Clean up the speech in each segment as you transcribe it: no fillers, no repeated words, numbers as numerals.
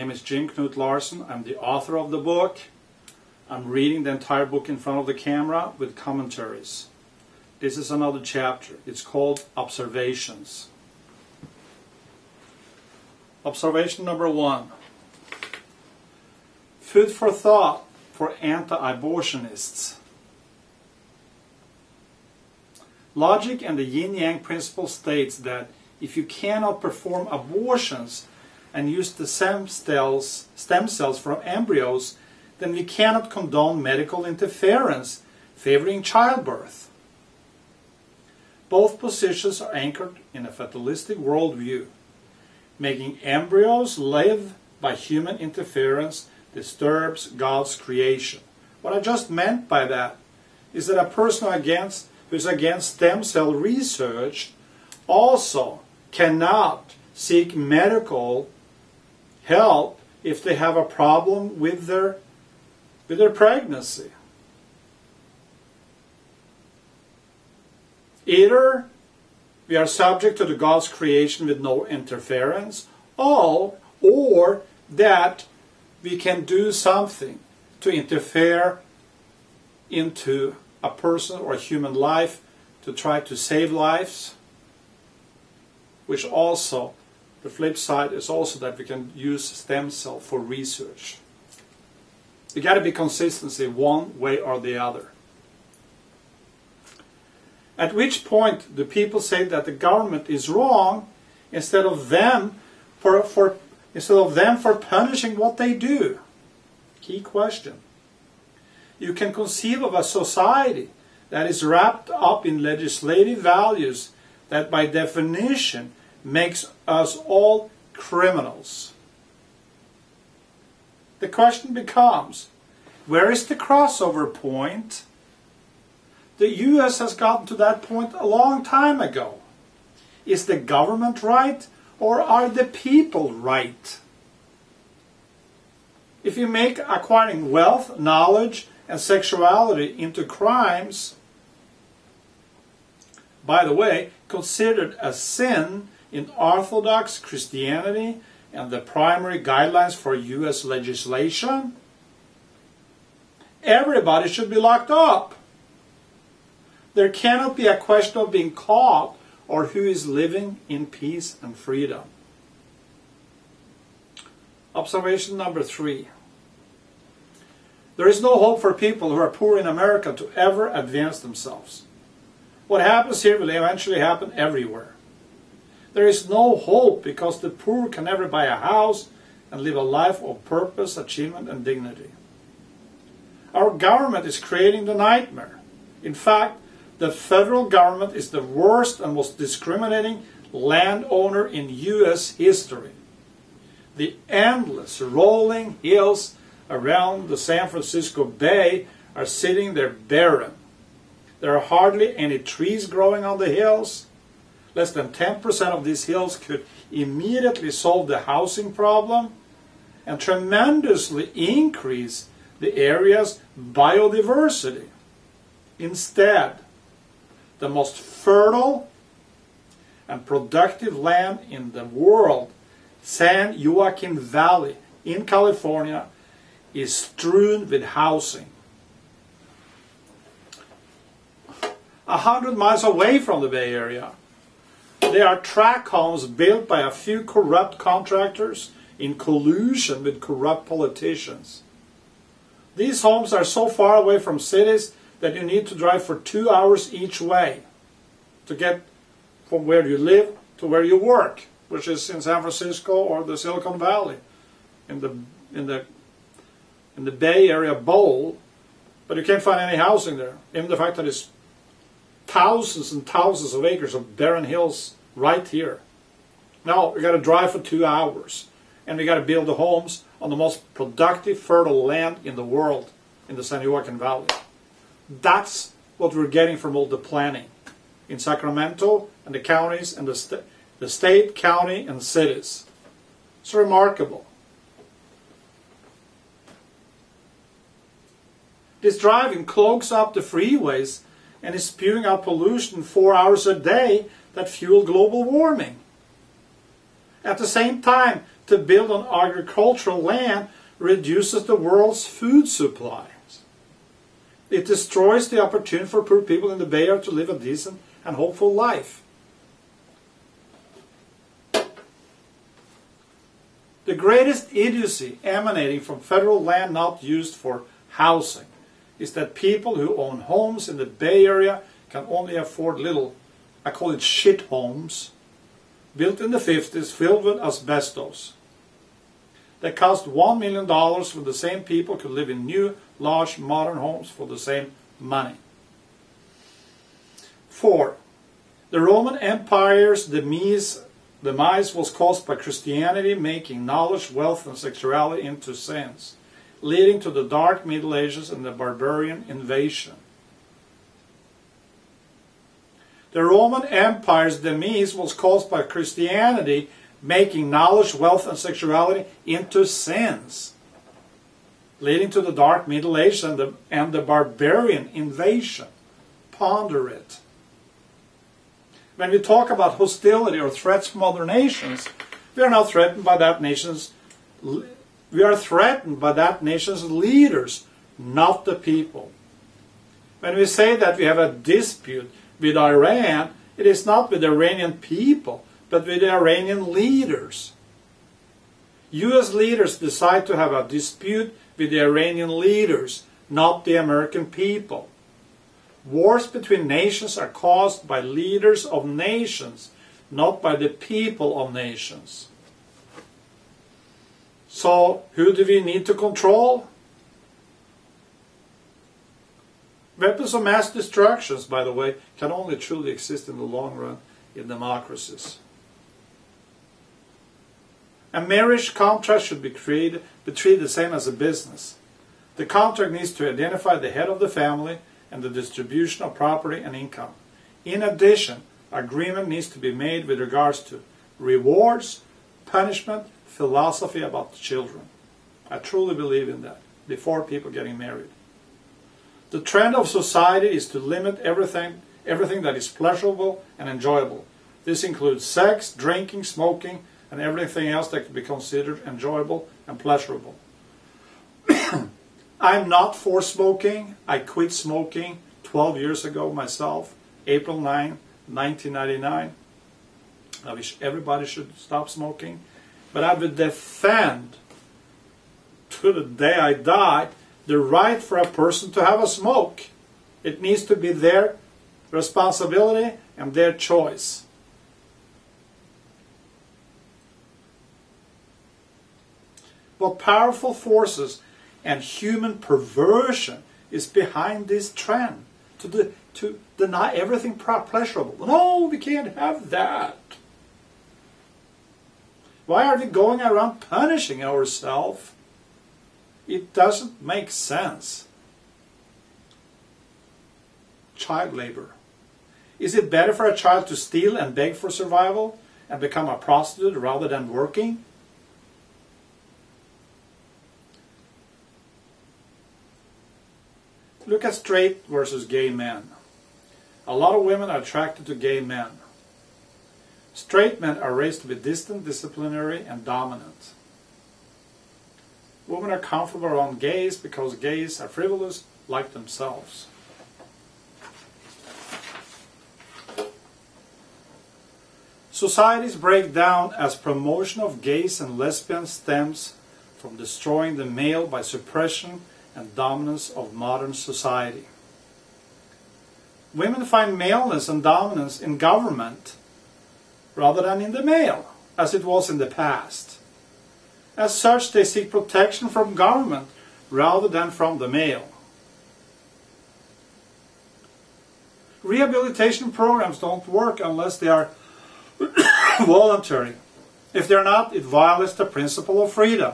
name is Knut Larsson. I'm the author of the book. I'm reading the entire book in front of the camera with commentaries. This is another chapter. It's called Observations. Observation number 1. Food for thought for anti-abortionists. Logic and the yin-yang principle states that if you cannot perform abortions and use the stem cells from embryos, then we cannot condone medical interference favoring childbirth. Both positions are anchored in a fatalistic worldview. Making embryos live by human interference disturbs God's creation. What I just meant by that is that a person who's against stem cell research also cannot seek medical help if they have a problem with their pregnancy. Either we are subject to the God's creation with no interference, or that we can do something to interfere into a person or a human life to try to save lives, which also, the flip side is also that we can use stem cell for research. You got to be consistency one way or the other. At which point do people say that the government is wrong instead of them for punishing what they do? Key question. You can conceive of a society that is wrapped up in legislative values that by definition makes us all criminals. The question becomes, where is the crossover point? The US has gotten to that point a long time ago. Is the government right, or are the people right? If you make acquiring wealth, knowledge, and sexuality into crimes, by the way, considered a sin in Orthodox Christianity and the primary guidelines for US legislation, everybody should be locked up. There cannot be a question of being caught or who is living in peace and freedom. Observation number 3. There is no hope for people who are poor in America to ever advance themselves. What happens here will eventually happen everywhere. There is no hope because the poor can never buy a house and live a life of purpose, achievement, and dignity. Our government is creating the nightmare. In fact, the federal government is the worst and most discriminating landowner in US history. The endless rolling hills around the San Francisco Bay are sitting there barren. There are hardly any trees growing on the hills. Less than 10% of these hills could immediately solve the housing problem and tremendously increase the area's biodiversity. Instead, the most fertile and productive land in the world, San Joaquin Valley in California, is strewn with housing. 100 miles away from the Bay Area, there are tract homes built by a few corrupt contractors in collusion with corrupt politicians. These homes are so far away from cities that you need to drive for 2 hours each way to get from where you live to where you work, which is in San Francisco or the Silicon Valley, in the Bay Area bowl, but you can't find any housing there. Even the fact that it's thousands and thousands of acres of barren hills right here. Now we got to drive for 2 hours, and we got to build the homes on the most productive, fertile land in the world, in the San Joaquin Valley. That's what we're getting from all the planning in Sacramento and the counties and the state, county, and cities. It's remarkable. This driving clogs up the freeways and is spewing out pollution 4 hours a day that fuel global warming. At the same time, to build on agricultural land reduces the world's food supplies. It destroys the opportunity for poor people in the Bay Area to live a decent and hopeful life. The greatest idiocy emanating from federal land not used for housing is that people who own homes in the Bay Area can only afford little, I call it shit homes, built in the 50s filled with asbestos. They cost $1 million when the same people could live in new, large, modern homes for the same money. 4. The Roman Empire's demise was caused by Christianity making knowledge, wealth, and sexuality into sins, leading to the Dark Middle Ages and the barbarian invasion. The Roman Empire's demise was caused by Christianity making knowledge, wealth, and sexuality into sins, leading to the Dark Middle Ages and the barbarian invasion. Ponder it. When we talk about hostility or threats from other nations, we are not threatened by that nation's. We are threatened by that nation's leaders, not the people. When we say that we have a dispute with Iran, it is not with the Iranian people, but with the Iranian leaders. U.S. leaders decide to have a dispute with the Iranian leaders, not the American people. Wars between nations are caused by leaders of nations, not by the people of nations. So, who do we need to control? Weapons of mass destruction, by the way, can only truly exist in the long run in democracies. A marriage contract should be treated the same as a business. The contract needs to identify the head of the family and the distribution of property and income. In addition, agreement needs to be made with regards to rewards, punishment, philosophy about the children. I truly believe in that, before people getting married. The trend of society is to limit everything that is pleasurable and enjoyable. This includes sex, drinking, smoking, and everything else that can be considered enjoyable and pleasurable. I'm not for smoking. I quit smoking 12 years ago myself, April 9, 1999. I wish everybody should stop smoking. But I would defend, to the day I die, the right for a person to have a smoke. It needs to be their responsibility and their choice. What powerful forces and human perversion is behind this trend to deny everything pleasurable? No, we can't have that. Why are we going around punishing ourselves? It doesn't make sense. Child labor. Is it better for a child to steal and beg for survival and become a prostitute rather than working? Look at straight versus gay men. A lot of women are attracted to gay men. Straight men are raised to be distant, disciplinary, and dominant. Women are comfortable around gays because gays are frivolous like themselves. Societies break down as promotion of gays and lesbians stems from destroying the male by suppression and dominance of modern society. Women find maleness and dominance in government rather than in the male, as it was in the past. As such, they seek protection from government rather than from the male. Rehabilitation programs don't work unless they are voluntary. If they're not, it violates the principle of freedom.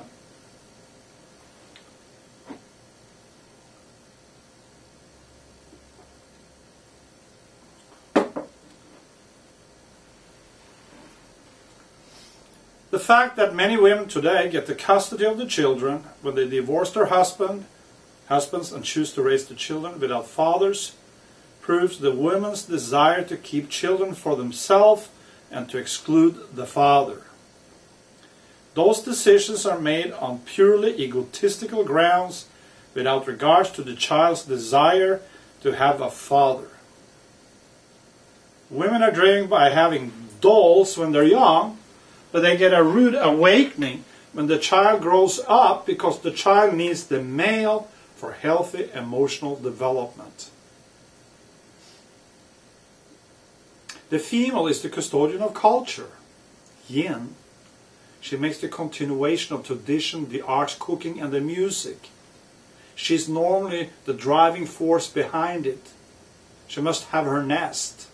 The fact that many women today get the custody of the children when they divorce their husbands and choose to raise the children without fathers proves the women's desire to keep children for themselves and to exclude the father. Those decisions are made on purely egotistical grounds without regards to the child's desire to have a father. Women are driven by having dolls when they're young, but they get a rude awakening when the child grows up because the child needs the male for healthy emotional development. The female is the custodian of culture, yin. She makes the continuation of tradition, the arts, cooking, and the music. She's normally the driving force behind it. She must have her nest.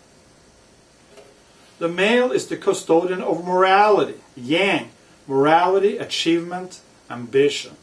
The male is the custodian of morality, yang, morality, achievement, ambition.